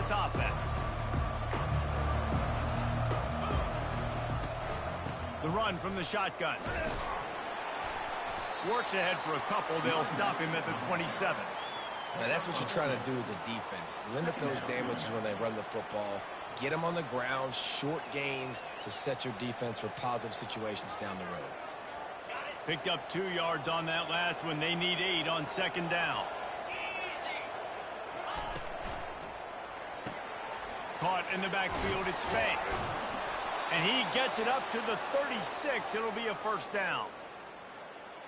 this offense. The run from the shotgun. Works ahead for a couple. They'll stop him at the 27. Now, that's what you're trying to do as a defense. Limit those damages when they run the football. Get them on the ground, short gains to set your defense for positive situations down the road. Picked up 2 yards on that last one. They need 8 on second down. Caught in the backfield, it's Banks. And he gets it up to the 36. It'll be a first down.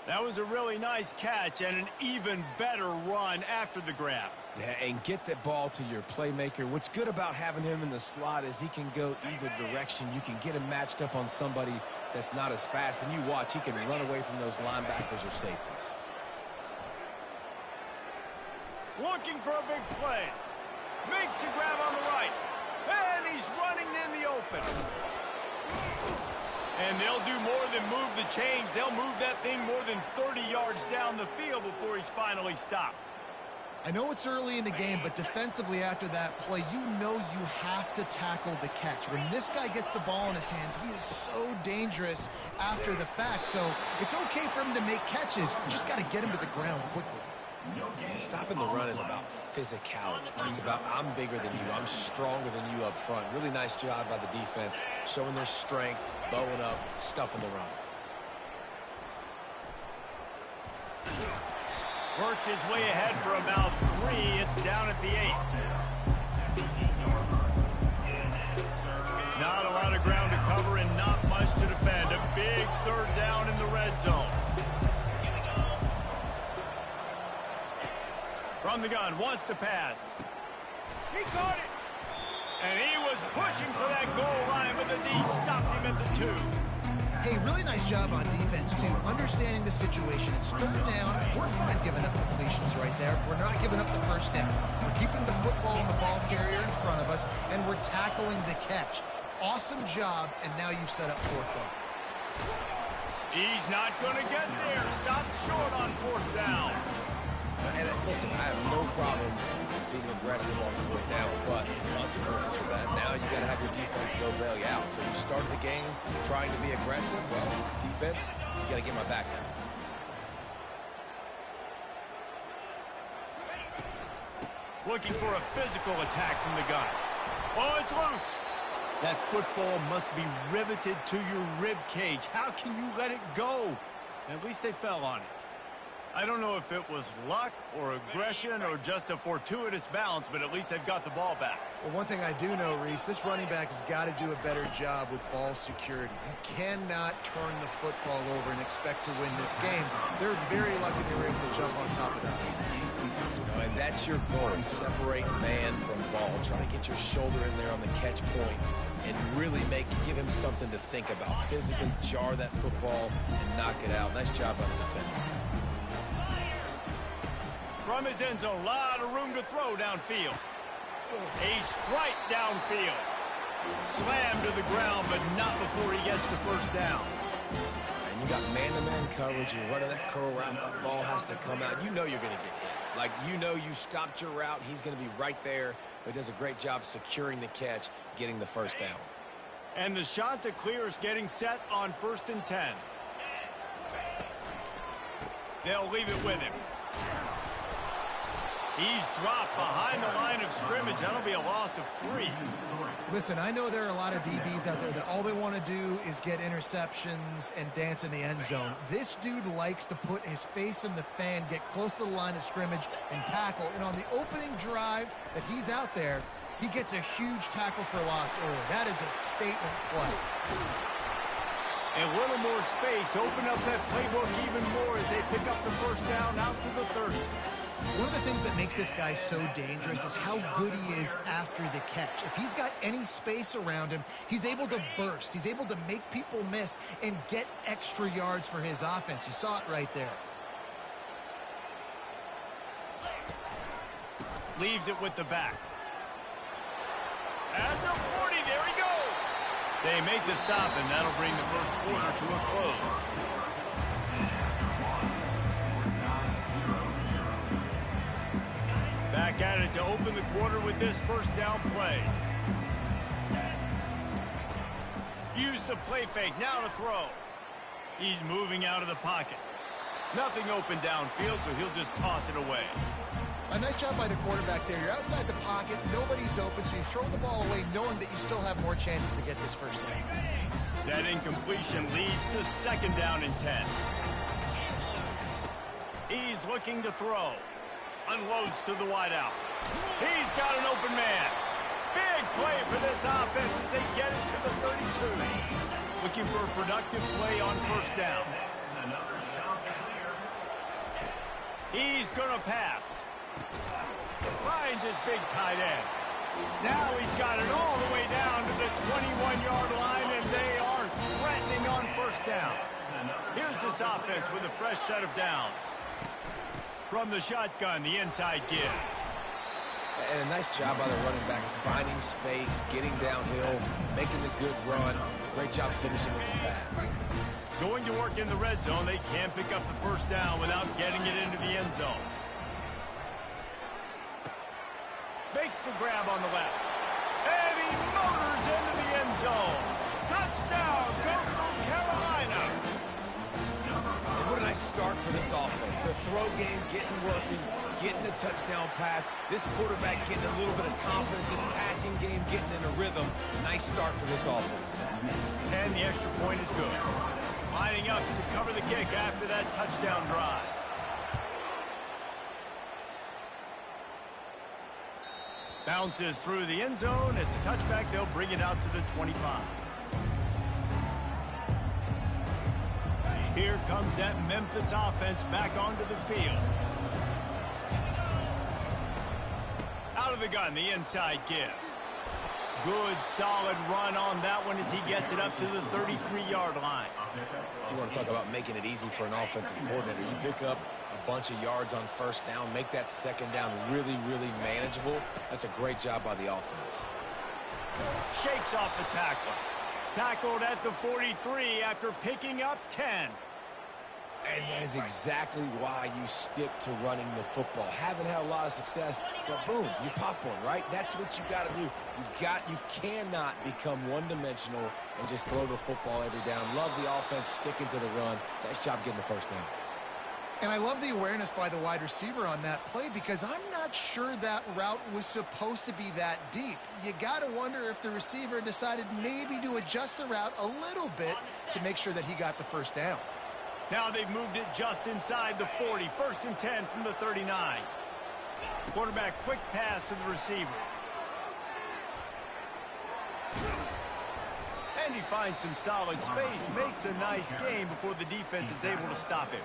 That was a really nice catch and an even better run after the grab. Yeah, and get that ball to your playmaker. What's good about having him in the slot is he can go either direction. You can get him matched up on somebody that's not as fast, and you watch, he can run away from those linebackers or safeties. Looking for a big play. Makes the grab on the right. And he's running in the open. And they'll do more than move the chains. They'll move that thing more than 30 yards down the field before he's finally stopped. I know it's early in the game, but defensively after that play, you know you have to tackle the catch. When this guy gets the ball in his hands, he is so dangerous after the fact. So it's okay for him to make catches. You just got to get him to the ground quickly. Yeah, stopping the run is about physicality. It's about I'm bigger than you, I'm stronger than you up front. Really nice job by the defense, showing their strength, bowing up, stuffing the run. Works his way ahead for about 3. It's down at the 8. Not a lot of ground to cover and not much to defend. A big third down in the red zone. From the gun, wants to pass. He caught it. And he was pushing for that goal line, but the D stopped him at the 2. Hey, really nice job on defense, too. Understanding the situation. It's third down. We're fine giving up completions right there. We're not giving up the first down. We're keeping the football and the ball carrier in front of us, and we're tackling the catch. Awesome job, and now you've set up fourth down. He's not going to get there. Stopped short on fourth down. And listen, I have no problem being aggressive on fourth down, but consequences for that. Now you got to have your defense go bail you out. So you started the game trying to be aggressive. Well, defense, you got to get my back now. Looking for a physical attack from the gun. Oh, it's loose. That football must be riveted to your rib cage. How can you let it go? At least they fell on it. I don't know if it was luck or aggression or just a fortuitous bounce, but at least they've got the ball back. Well, one thing I do know, Reese, this running back has got to do a better job with ball security. You cannot turn the football over and expect to win this game. They're very lucky they were able to jump on top of that. And that's your goal. Separate man from ball. Try to get your shoulder in there on the catch point and really give him something to think about. Physically jar that football and knock it out. Nice job by the defender. From his end zone, a lot of room to throw downfield. A strike downfield. Slammed to the ground, but not before he gets the first down. And you got man-to-man coverage. You're running that curl route. That ball has to come out. You know you're going to get hit. Like, you know you stopped your route. He's going to be right there. But he does a great job securing the catch, getting the first down. And the shot to clear is getting set on 1st and 10. They'll leave it with him. He's dropped behind the line of scrimmage. That'll be a loss of 3. Listen, I know there are a lot of DBs out there that all they want to do is get interceptions and dance in the end zone. This dude likes to put his face in the fan, get close to the line of scrimmage, and tackle. And on the opening drive that he's out there, he gets a huge tackle for loss early. That is a statement play. A little more space. Open up that playbook even more as they pick up the first down out to the 30. One of the things that makes this guy so dangerous is how good he is after the catch. If he's got any space around him, he's able to burst. He's able to make people miss and get extra yards for his offense. You saw it right there. Leaves it with the back. At the 40, there he goes. They make the stop, and that'll bring the first quarter to a close. Back at it to open the quarter with this first down play. Use the play fake, now to throw. He's moving out of the pocket. Nothing open downfield, so he'll just toss it away. A nice job by the quarterback there. You're outside the pocket, nobody's open, so you throw the ball away knowing that you still have more chances to get this first down. That incompletion leads to second down and 10. He's looking to throw. Unloads to the wideout. He's got an open man. Big play for this offense as they get it to the 32. Looking for a productive play on first down. He's going to pass. Finds his big tight end. Now he's got it all the way down to the 21-yard line, and they are threatening on first down. Here's this offense with a fresh set of downs. From the shotgun, the inside give. And a nice job by the running back, finding space, getting downhill, making a good run. Great job finishing with his pads. Going to work in the red zone, they can't pick up the first down without getting it into the end zone. Makes the grab on the left. And he motors into the end zone. Touchdown, Coastal Carolina. And what a nice start for this offense. The throw game getting working, getting the touchdown pass. This quarterback getting a little bit of confidence. This passing game getting in a rhythm. Nice start for this offense. And the extra point is good. Lining up to cover the kick after that touchdown drive. Bounces through the end zone. It's a touchback. They'll bring it out to the 25. Here comes that Memphis offense back onto the field. Out of the gun, the inside give. Good, solid run on that one as he gets it up to the 33-yard line. You want to talk about making it easy for an offensive coordinator. You pick up a bunch of yards on first down, make that second down really, really manageable. That's a great job by the offense. Shakes off the tackle. Tackled at the 43 after picking up 10. And that is exactly why you stick to running the football. Haven't had a lot of success, but boom, you pop one, right? That's what you got to do. You cannot become one-dimensional and just throw the football every down. Love the offense sticking to the run. Nice job getting the first down. And I love the awareness by the wide receiver on that play because I'm not sure that route was supposed to be that deep. You got to wonder if the receiver decided maybe to adjust the route a little bit to make sure that he got the first down. Now they've moved it just inside the 40. First and 10 from the 39. Quarterback quick pass to the receiver. And he finds some solid space, makes a nice game before the defense is able to stop him.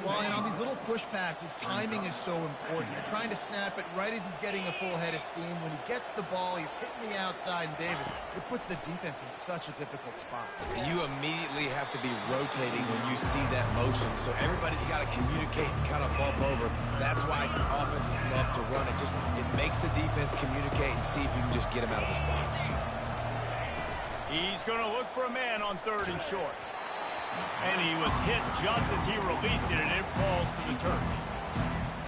Well, and on these little push passes, timing is so important. You're trying to snap it right as he's getting a full head of steam. When he gets the ball, he's hitting the outside, and David, it puts the defense in such a difficult spot. You immediately have to be rotating when you see that motion, so everybody's got to communicate and kind of bump over. That's why offenses love to run it. It makes the defense communicate and see if you can just get him out of the spot. He's going to look for a man on third and short. And he was hit just as he released it, and it falls to the turf.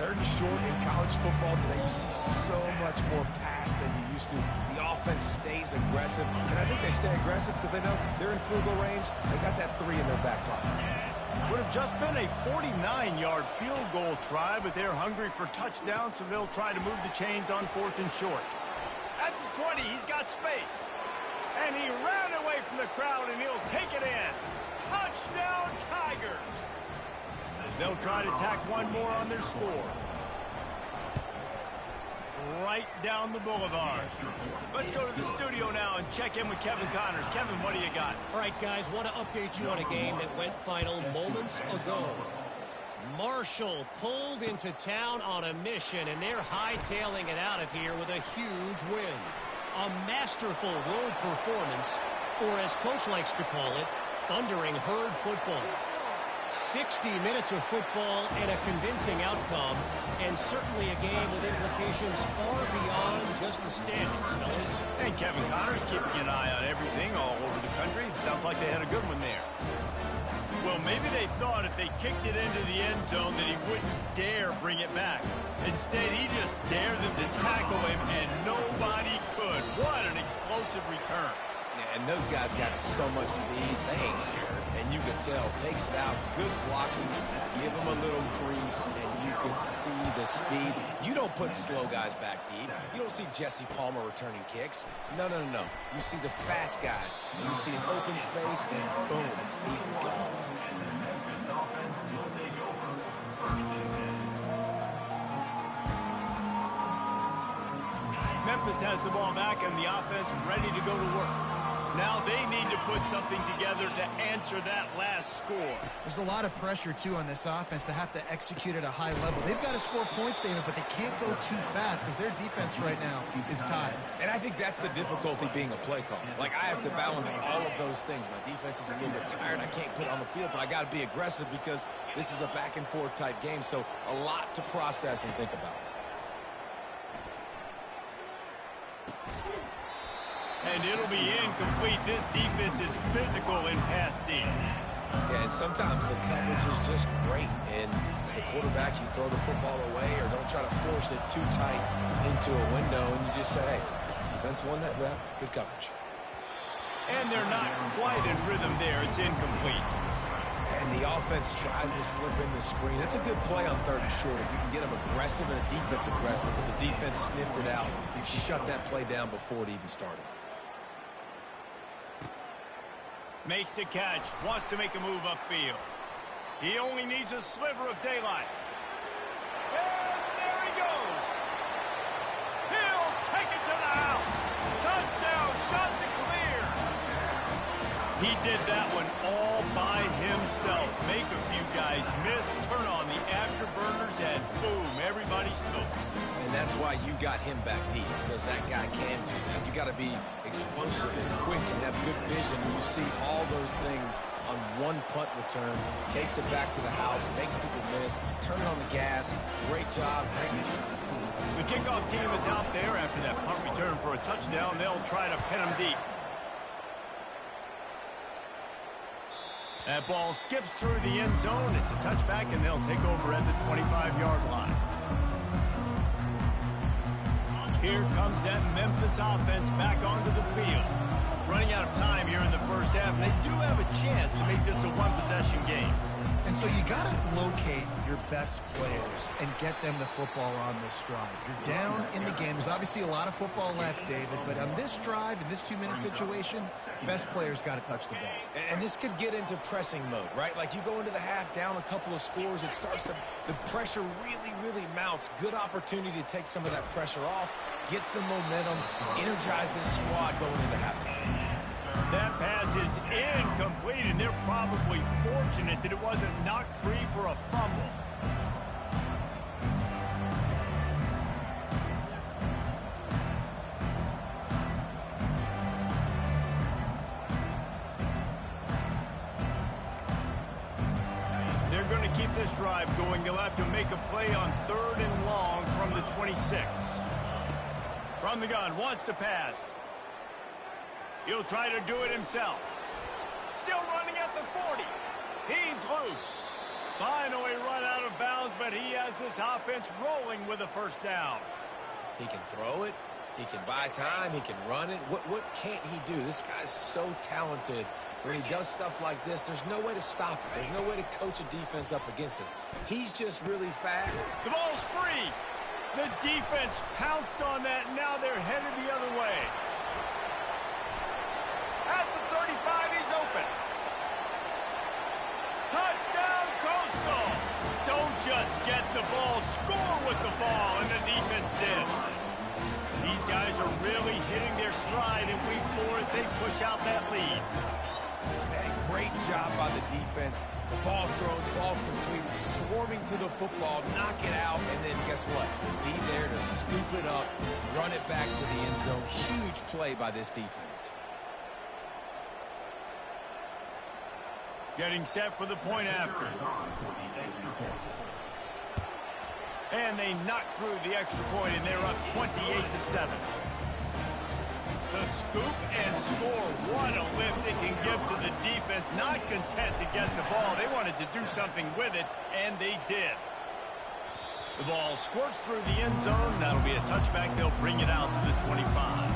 Third and short in college football today, you see so much more pass than you used to. The offense stays aggressive, and I think they stay aggressive because they know they're in field goal range. They got that 3 in their back pocket. Would have just been a 49-yard field goal try, but they're hungry for touchdown, so they'll try to move the chains on fourth and short. At the 20, he's got space. And he ran away from the crowd, and he'll take it in. Touchdown, Tigers! They'll try to tack one more on their score. Right down the boulevard. Let's go to the studio now and check in with Kevin Connors. Kevin, what do you got? All right, guys, want to update you on a game that went final moments ago. Marshall pulled into town on a mission, and they're hightailing it out of here with a huge win. A masterful road performance, or as Coach likes to call it, thundering herd football. 60 minutes of football and a convincing outcome, and certainly a game with implications far beyond just the standings, fellas. And Kevin Connors keeping an eye on everything all over the country. Sounds like they had a good one there. Well, maybe they thought if they kicked it into the end zone that he wouldn't dare bring it back. Instead, he just dared them to tackle him, and nobody could. What an explosive return. Yeah, and those guys got so much speed, they ain't scared. And you can tell, takes it out, good blocking, give them a little crease, and you can see the speed. You don't put slow guys back deep. You don't see Jesse Palmer returning kicks. No, no, no, no. You see the fast guys, and you see an open space, and boom, he's gone. Memphis has the ball back and the offense ready to go to work. Now they need to put something together to answer that last score. There's a lot of pressure, too, on this offense to have to execute at a high level. They've got to score points, David, but they can't go too fast because their defense right now is tied. And I think that's the difficulty being a play caller. Like, I have to balance all of those things. My defense is a little bit tired. I can't put it on the field, but I got to be aggressive because this is a back-and-forth type game, so a lot to process and think about. And it'll be incomplete. This defense is physical in pass D. Yeah, and sometimes the coverage is just great. And as a quarterback, you throw the football away or don't try to force it too tight into a window, and you just say, hey, defense won that rep, good coverage. And they're not quite in rhythm there. It's incomplete. And the offense tries to slip in the screen. That's a good play on 3rd and short. If you can get them aggressive and a defense aggressive, but the defense sniffed it out, shut that play down before it even started. Makes the catch, wants to make a move upfield. He only needs a sliver of daylight. And there he goes. He'll take it to the house. Touchdown, shot to clear. He did that one all by himself. Make a few guys miss, turn on the afterburners, and boom, everybody's toast. And that's why you got him back deep, because that guy can do that. You got to be explosive and quick and have good vision. And you see all those things on one punt return. Takes it back to the house, makes people miss, turn on the gas. Great job, great return. The kickoff team is out there after that punt return for a touchdown. They'll try to pin him deep. That ball skips through the end zone. It's a touchback, and they'll take over at the 25-yard line. Here comes that Memphis offense back onto the field. Running out of time here in the first half, and they do have a chance to make this a one-possession game. And so you got to locate your best players and get them the football on this drive. You're down in the game. There's obviously a lot of football left, David, but on this drive, in this 2-minute situation, best players got to touch the ball. And this could get into pressing mode, right? Like you go into the half down a couple of scores, it starts to, the pressure really, really mounts. Good opportunity to take some of that pressure off, get some momentum, energize this squad going into halftime. That pass is incomplete, and they're probably fortunate that it wasn't knocked free for a fumble. They're going to keep this drive going. They'll have to make a play on 3rd and long from the 26. From the gun, wants to pass. He'll try to do it himself. Still running at the 40. He's loose. Finally run out of bounds, but he has this offense rolling with a first down. He can throw it. He can buy time. He can run it. What can't he do? This guy's so talented. When he does stuff like this, there's no way to stop it. There's no way to coach a defense up against this. He's just really fast. The ball's free. The defense pounced on that. Now they're headed the other way. At the 35, he's open. Touchdown, Coastal. Don't just get the ball, score with the ball, and the defense did. These guys are really hitting their stride in week 4 as they push out that lead. Man, great job by the defense. The ball's thrown, the ball's completed, swarming to the football, knock it out, and then guess what? Be there to scoop it up, run it back to the end zone. Huge play by this defense. Getting set for the point after. And they knock through the extra point, and they're up 28-7. The scoop and score. What a lift it can give to the defense. Not content to get the ball. They wanted to do something with it, and they did. The ball squirts through the end zone. That'll be a touchback. They'll bring it out to the 25.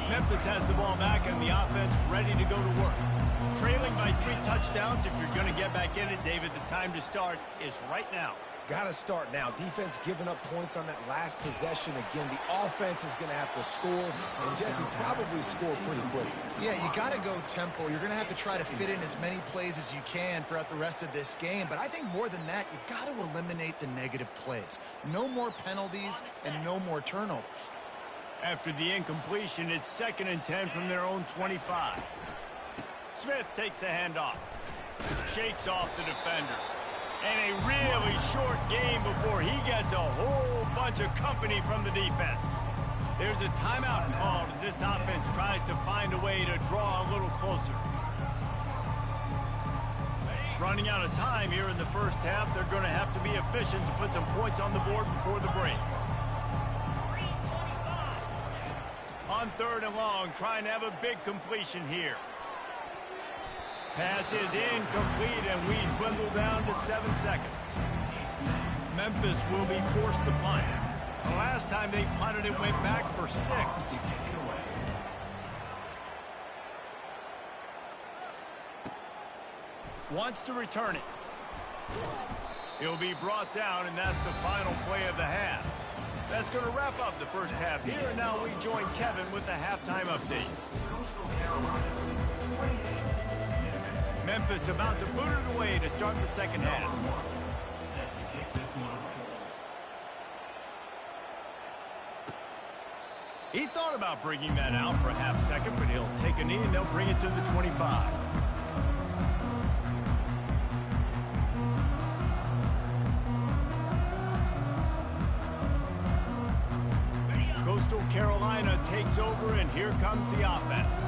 Memphis has the ball back and the offense ready to go to work. Trailing by 3 touchdowns. If you're going to get back in it, David, the time to start is right now. Got to start now. Defense giving up points on that last possession. Again, the offense is going to have to score, and Jesse probably score pretty quickly. Yeah, you got to go tempo. You're going to have to try to fit in as many plays as you can throughout the rest of this game. But I think more than that, you got to eliminate the negative plays. No more penalties and no more turnovers. After the incompletion, it's 2nd and 10 from their own 25. Smith takes the handoff. Shakes off the defender. And a really short game before he gets a whole bunch of company from the defense. There's a timeout called as this offense tries to find a way to draw a little closer. Running out of time here in the first half, they're going to have to be efficient to put some points on the board before the break. On 3rd and long, trying to have a big completion here. Pass is incomplete, and we dwindle down to 7 seconds. Memphis will be forced to punt. The last time they punted, it went back for 6. Wants to return it. He'll be brought down, and that's the final play of the half. That's going to wrap up the first half here, and now we join Kevin with the halftime update. Memphis about to boot it away to start the second half. He thought about bringing that out for a half second, but he'll take a knee and they'll bring it to the 25. Coastal Carolina takes over, and here comes the offense.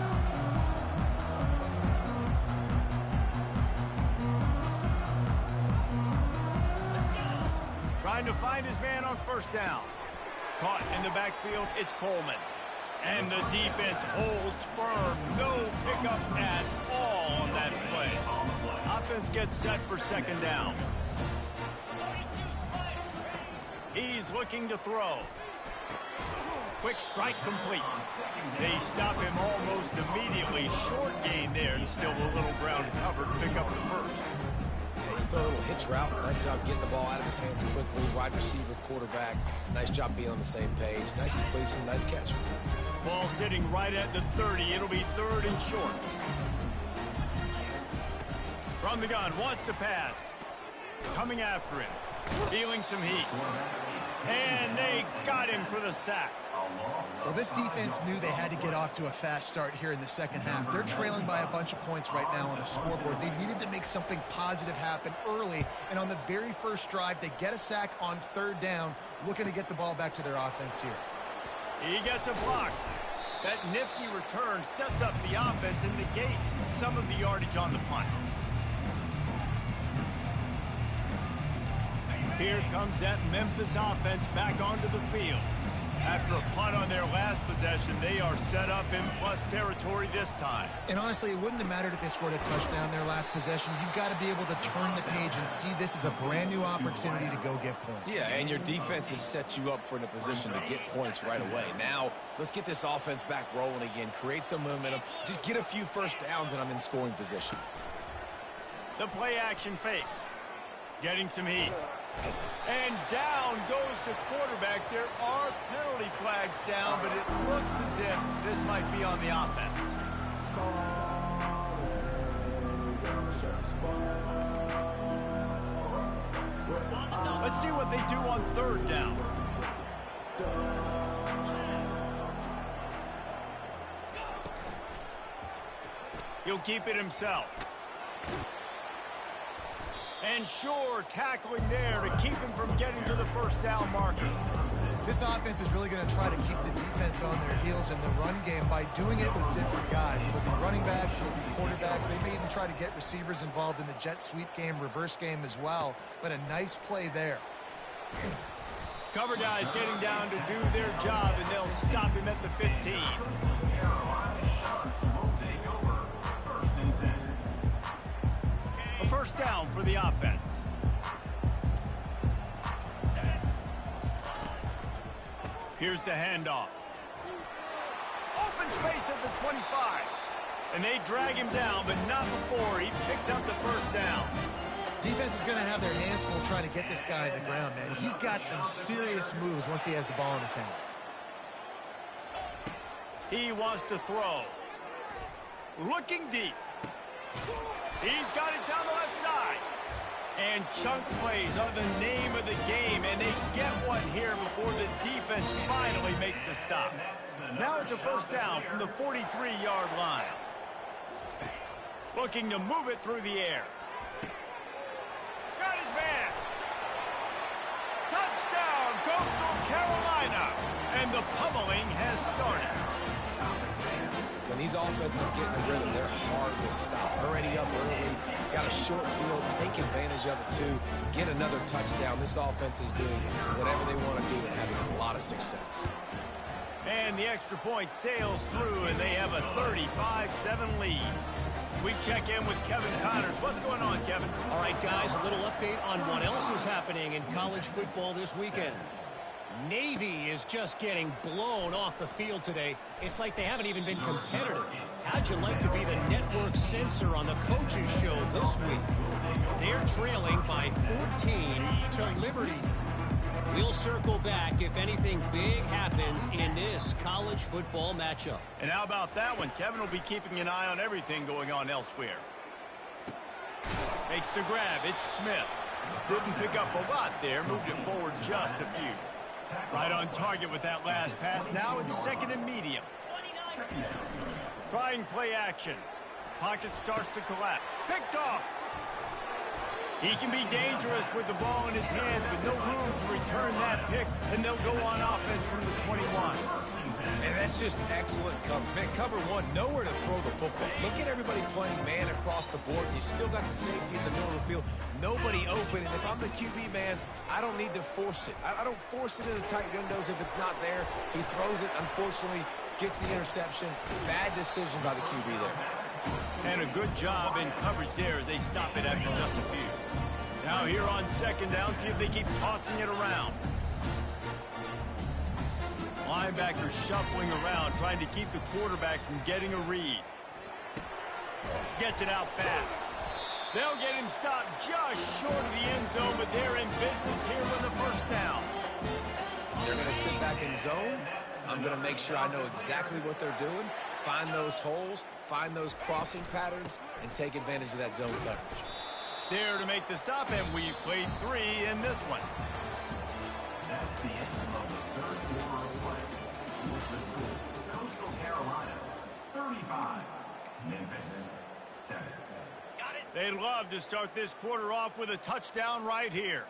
Trying to find his man on 1st down. Caught in the backfield, it's Coleman. And the defense holds firm. No pickup at all on that play. Offense gets set for 2nd down. He's looking to throw. Quick strike complete. They stop him almost immediately. Short gain there, and still a little ground covered to pick up the 1st. Throw a little hitch route. Nice job getting the ball out of his hands quickly. Wide receiver, quarterback. Nice job being on the same page. Nice completion, nice catch. Ball sitting right at the 30. It'll be 3rd and short. From the gun, wants to pass. Coming after him. Feeling some heat. And they got him for the sack. Well, this defense knew they had to get off to a fast start here in the second half. They're trailing by a bunch of points right now on the scoreboard. They needed to make something positive happen early, and on the very first drive, they get a sack on 3rd down, looking to get the ball back to their offense here. He gets a block. That nifty return sets up the offense and negates some of the yardage on the punt. Here comes that Memphis offense back onto the field. After a punt on their last possession, they are set up in plus territory this time. And honestly, it wouldn't have mattered if they scored a touchdown their last possession. You've got to be able to turn the page and see this as a brand new opportunity to go get points. Yeah, and your defense has set you up for a position to get points right away. Now, let's get this offense back rolling again. Create some momentum. Just get a few 1st downs, and I'm in scoring position. The play action fake. Getting some heat. And down goes the quarterback. There are penalty flags down, but it looks as if this might be on the offense. Let's see what they do on 3rd down. He'll keep it himself. And sure, tackling there to keep him from getting to the 1st down marker. This offense is really going to try to keep the defense on their heels in the run game by doing it with different guys. It'll be running backs, it'll be quarterbacks. They may even try to get receivers involved in the jet sweep game, reverse game as well. But a nice play there. Cover guys getting down to do their job, and they'll stop him at the 15. A first down for the offense. Here's the handoff. Open space at the 25. And they drag him down, but not before he picks up the first down. Defense is going to have their hands full trying to get this guy in the ground, man. He's got some serious moves once he has the ball in his hands. He wants to throw. Looking deep. He's got it down the left side. And chunk plays are the name of the game, and they get one here before the defense finally makes the stop. Now it's a first down from the 43-yard line. Looking to move it through the air. Got his man. Touchdown, Coastal Carolina. And the pummeling has started. When these offenses get in the rhythm, they're hard to stop. Already up early, got a short field, take advantage of it too, get another touchdown. This offense is doing whatever they want to do and having a lot of success. And the extra point sails through, and they have a 35-7 lead. We check in with Kevin Connors. What's going on, Kevin? All right, guys, a little update on what else is happening in college football this weekend. Navy is just getting blown off the field today. It's like they haven't even been competitive. How'd you like to be the network censor on the coaches show this week? They're trailing by 14 to Liberty. We'll circle back if anything big happens in this college football matchup. And how about that one? Kevin will be keeping an eye on everything going on elsewhere. Makes the grab. It's Smith. Didn't pick up a lot there. Moved it forward just a few. Right on target with that last pass. Now it's second and medium. Trying play action. Pocket starts to collapse. Picked off. He can be dangerous with the ball in his hands, but no room to return that pick, and they'll go on offense from the 21. And that's just excellent cover. Man, cover one, nowhere to throw the football. Look at everybody playing man across the board. You still got the safety in the middle of the field. Nobody open, and if I'm the QB, man, I don't need to force it. I don't force it in the tight windows if it's not there. He throws it, unfortunately, gets the interception. Bad decision by the QB there. And a good job in coverage there as they stop it after just a few. Now here on second down, see if they keep tossing it around. Linebackers shuffling around, trying to keep the quarterback from getting a read. Gets it out fast. They'll get him stopped just short of the end zone, but they're in business here with the first down. They're going to sit back in zone. I'm going to make sure I know exactly what they're doing, find those holes, find those crossing patterns, and take advantage of that zone coverage. There to make the stop, and we played 3 in this one. That's the end of the third quarter of play. With the score, Coastal Carolina 35, Memphis 7. They'd love to start this quarter off with a touchdown right here.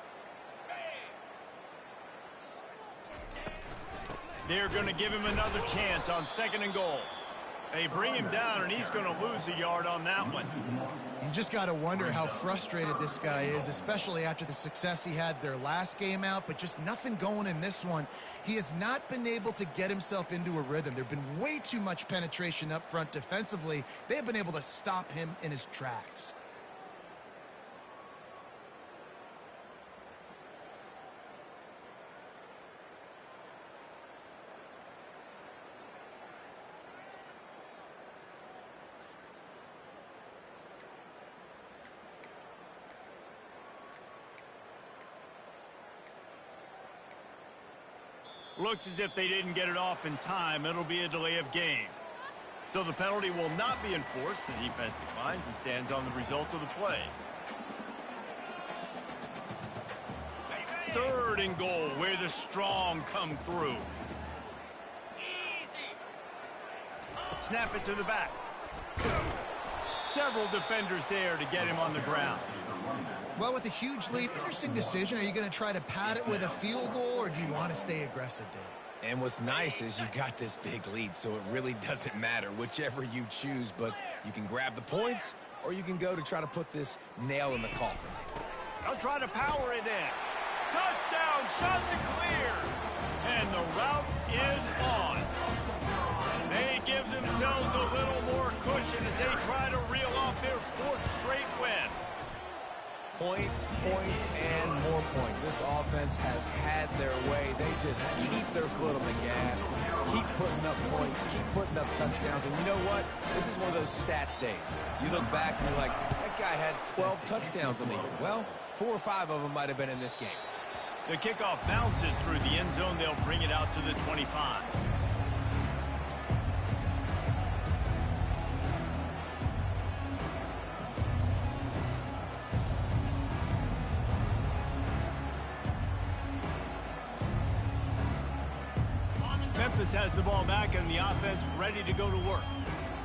They're going to give him another chance on second and goal. They bring him down, and he's going to lose a yard on that one. You just got to wonder how frustrated this guy is, especially after the success he had their last game out, but just nothing going in this one. He has not been able to get himself into a rhythm. There's been way too much penetration up front defensively. They have been able to stop him in his tracks. Looks as if they didn't get it off in time. It'll be a delay of game. So the penalty will not be enforced. The defense declines and stands on the result of the play. Third and goal, where the strong come through. Snap it to the back. Several defenders there to get him on the ground. Well, with a huge lead, interesting decision. Are you going to try to pad it with a field goal, or do you want to stay aggressive, Dave? And what's nice is you got this big lead, so it really doesn't matter whichever you choose, but you can grab the points, or you can go to try to put this nail in the coffin. They'll try to power it in. Touchdown, shot to clear. And the route is on. They give themselves a little more cushion as they try to reel off their 4th straight win. Points, points, and more points. This offense has had their way. They just keep their foot on the gas, keep putting up points, keep putting up touchdowns. And you know what? This is one of those stats days. You look back and you're like, that guy had 12 touchdowns in the year. Well, 4 or 5 of them might have been in this game. The kickoff bounces through the end zone. They'll bring it out to the 25. Memphis has the ball back and the offense ready to go to work.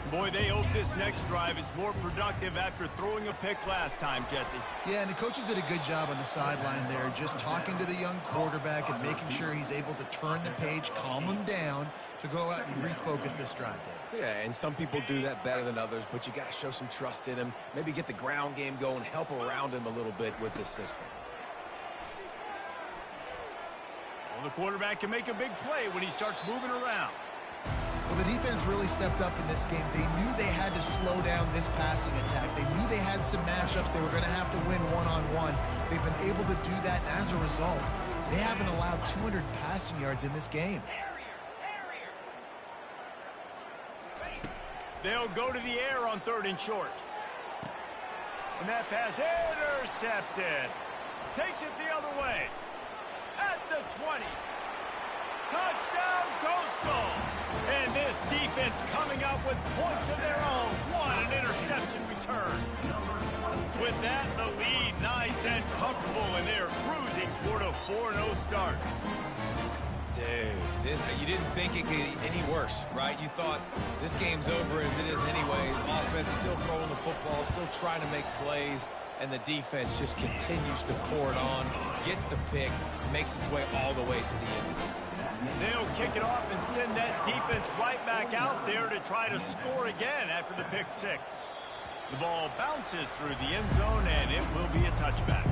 Boy, they hope this next drive is more productive after throwing a pick last time, Jesse. Yeah, and the coaches did a good job on the sideline there, just talking to the young quarterback and making sure he's able to turn the page, calm him down to go out and refocus this drive. Yeah, and some people do that better than others, but you got to show some trust in him, maybe get the ground game going, help around him a little bit with this system. Well, the quarterback can make a big play when he starts moving around. Well, the defense really stepped up in this game. They knew they had to slow down this passing attack. They knew they had some matchups they were going to have to win one-on-one. They've been able to do that, and as a result, they haven't allowed 200 passing yards in this game. They'll go to the air on 3rd and short. And that pass intercepted. Takes it the other way. At the 20. Touchdown, Coastal! And this defense coming up with points of their own. What an interception return. With that, the lead nice and comfortable, and they're cruising toward a 4-0 start. Dude, you didn't think it could get any worse, right? You thought this game's over as it is anyways. Offense still throwing the football, still trying to make plays, and the defense just continues to pour it on, gets the pick, makes its way all the way to the end zone. They'll kick it off and send that defense right back out there to try to score again after the pick 6. The ball bounces through the end zone, and it will be a touchback.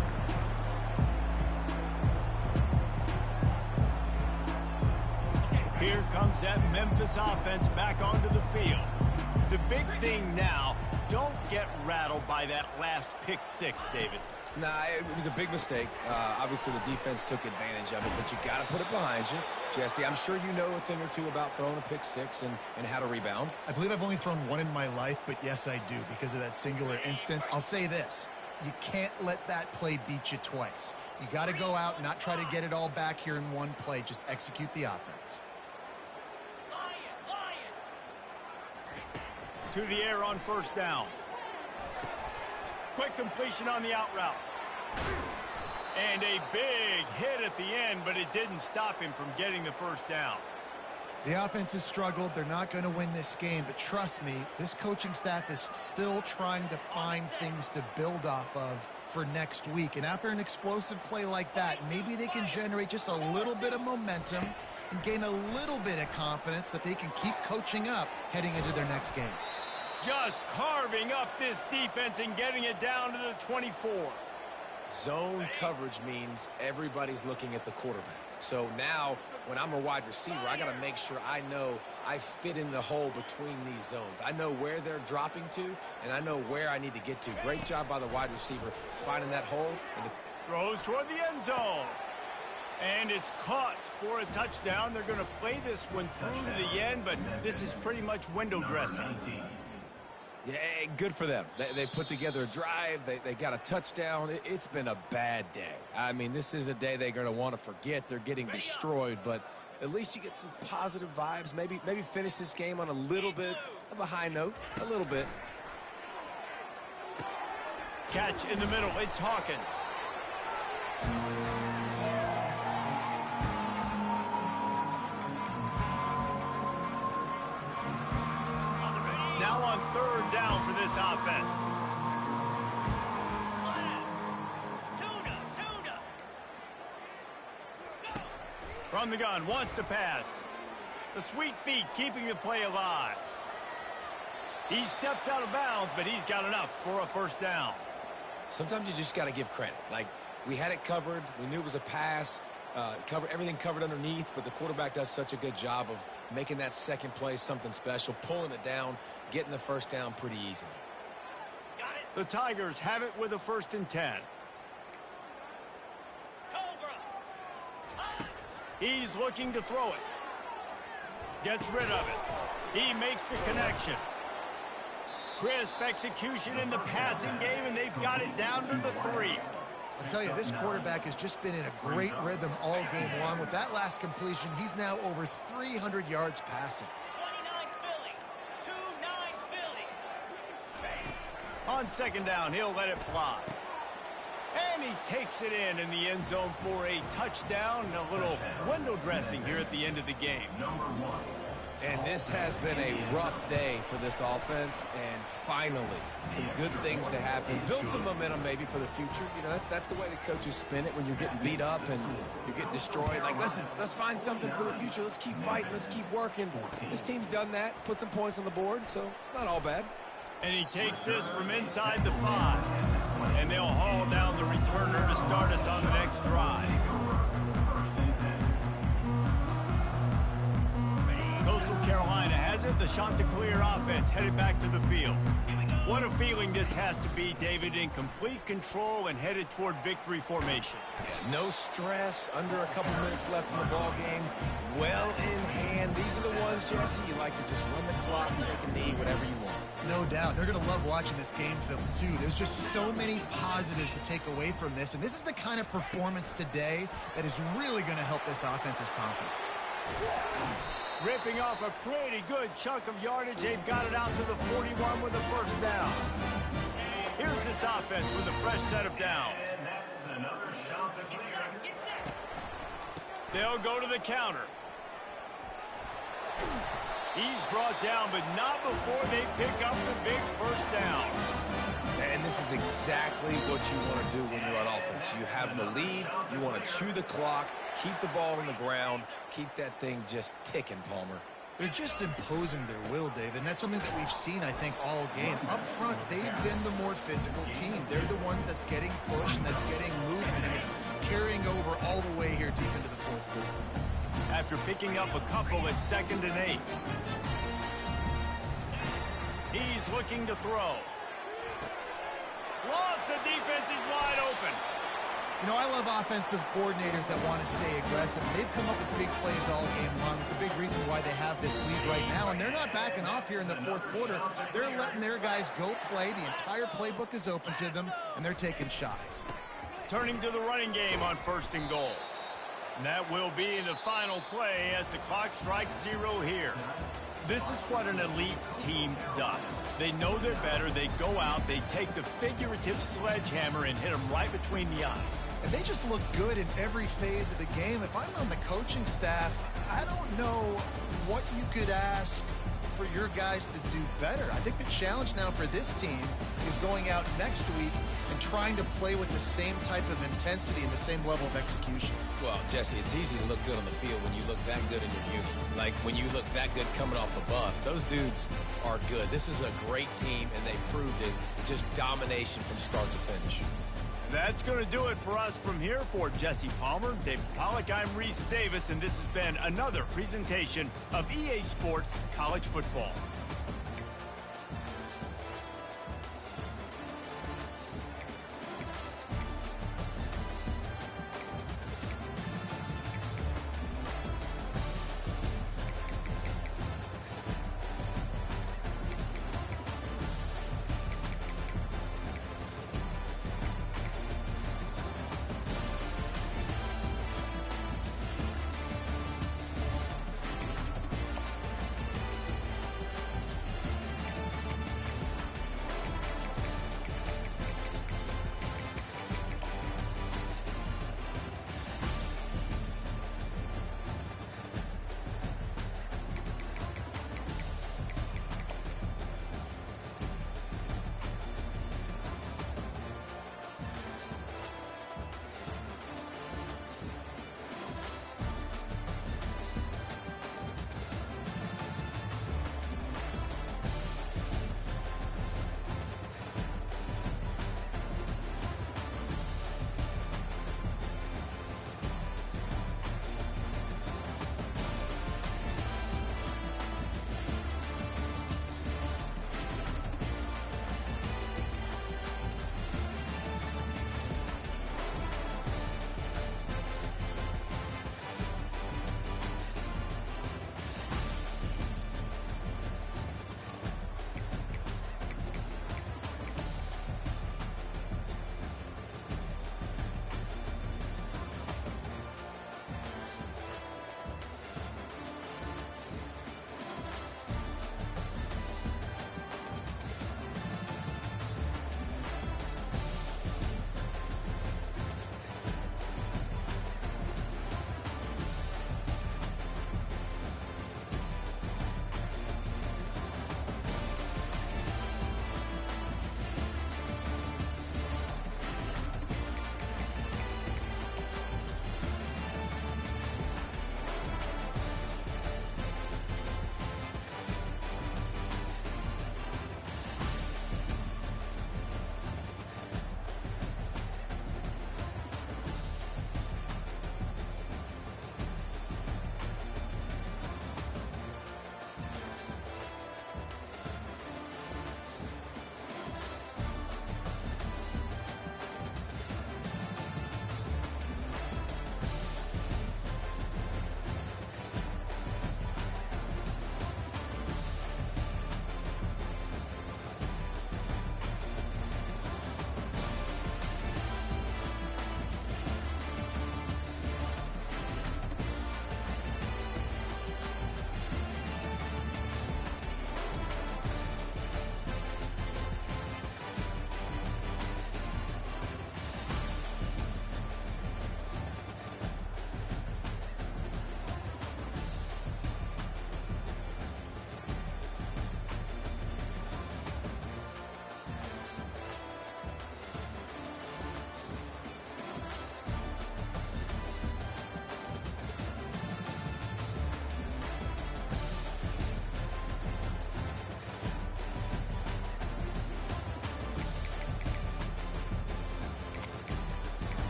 Here comes that Memphis offense back onto the field. The big thing now, don't get rattled by that last pick 6, David. Nah, it was a big mistake. Obviously, the defense took advantage of it, but you got to put it behind you. Jesse, I'm sure you know a thing or two about throwing a pick 6 and how to rebound. I believe I've only thrown one in my life, but yes, I do because of that singular instance. I'll say this. You can't let that play beat you twice. You got to go out and not try to get it all back here in one play. Just execute the offense. To the air on 1st down. Quick completion on the out route. And a big hit at the end, but it didn't stop him from getting the 1st down. The offense has struggled. They're not going to win this game, but trust me, this coaching staff is still trying to find things to build off of for next week. And after an explosive play like that, maybe they can generate just a little bit of momentum and gain a little bit of confidence that they can keep coaching up heading into their next game. Just carving up this defense and getting it down to the 24. Zone coverage means everybody's looking at the quarterback. So now, when I'm a wide receiver, I got to make sure I know I fit in the hole between these zones. I know where they're dropping to, and I know where I need to get to. Great job by the wide receiver finding that hole. Throws toward the end zone. And it's caught for a touchdown. They're going to play this one through to the end, but this is pretty much window dressing. Yeah, good for them. They put together a drive. They got a touchdown. It's been a bad day. I mean, this is a day they're going to want to forget. They're getting destroyed, but at least you get some positive vibes. Maybe finish this game on a little bit of a high note. A little bit. Catch in the middle. It's Hawkins. Now on 3rd down for this offense. From the gun, wants to pass. The sweet feet keeping the play alive. He steps out of bounds, but he's got enough for a first down. Sometimes you just got to give credit. Like, we had it covered. We knew it was a pass. Everything covered underneath, but the quarterback does such a good job of making that second play something special, pulling it down, getting the first down pretty easily. The Tigers have it with a 1st and 10. He's looking to throw it. Gets rid of it. He makes the connection. Crisp execution in the passing game, and they've got it down to the 3. I'll tell you, this quarterback has just been in a great rhythm all game long. With that last completion, he's now over 300 yards passing. 29 Philly. 2-9 Philly. On 2nd down, he'll let it fly. And he takes it in the end zone for a touchdown and a little window dressing here at the end of the game. Number 1. And this has been a rough day for this offense, and finally, some good things to happen. Build some momentum maybe for the future. You know, that's the way the coaches spin it when you're getting beat up and you're getting destroyed. Like, listen, let's find something for the future. Let's keep fighting. Let's keep working. This team's done that, put some points on the board, so it's not all bad. And he takes this from inside the 5. And they'll haul down the returner to start us on the next drive. Coastal Carolina has it. The Chanticleer offense headed back to the field. What a feeling this has to be, David, in complete control and headed toward victory formation. Yeah, no stress, under a couple minutes left in the ball game. Well in hand. These are the ones, Jesse, you like to just run the clock, take a knee, whatever you want. No doubt. They're going to love watching this game film, too. There's just so many positives to take away from this, and this is the kind of performance today that is really going to help this offense's confidence. Ripping off a pretty good chunk of yardage. They've got it out to the 41 with a first down. Here's this offense with a fresh set of downs. And that's another Chanticleer. They'll go to the counter. He's brought down, but not before they pick up the big first down. And this is exactly what you want to do when you're on offense. You have the lead. You want to chew the clock, keep the ball on the ground, keep that thing just ticking, Palmer. They're just imposing their will, David, and that's something that we've seen, I think, all game. Up front, they've been the more physical team. They're the ones that's getting pushed and that's getting movement, and it's carrying over all the way here deep into the 4th quarter. After picking up a couple at 2nd and 8. He's looking to throw. Lost, the defense is wide open. You know, I love offensive coordinators that want to stay aggressive. They've come up with big plays all game long. It's a big reason why they have this lead right now, and they're not backing off here in the 4th quarter. They're letting their guys go play. The entire playbook is open to them, and they're taking shots. Turning to the running game on 1st and goal. And that will be the final play as the clock strikes 0 here. This is what an elite team does. They know they're better. They go out. They take the figurative sledgehammer and hit them right between the eyes. And they just look good in every phase of the game. If I'm on the coaching staff, I don't know what you could ask for your guys to do better. I think the challenge now for this team is going out next week and trying to play with the same type of intensity and the same level of execution. Well, Jesse, it's easy to look good on the field when you look that good in your unit. Like when you look that good coming off the bus. Those dudes are good. This is a great team, and they proved it. Just domination from start to finish. That's going to do it for us from here. For Jesse Palmer, David Pollack, I'm Reese Davis, and this has been another presentation of EA Sports College Football.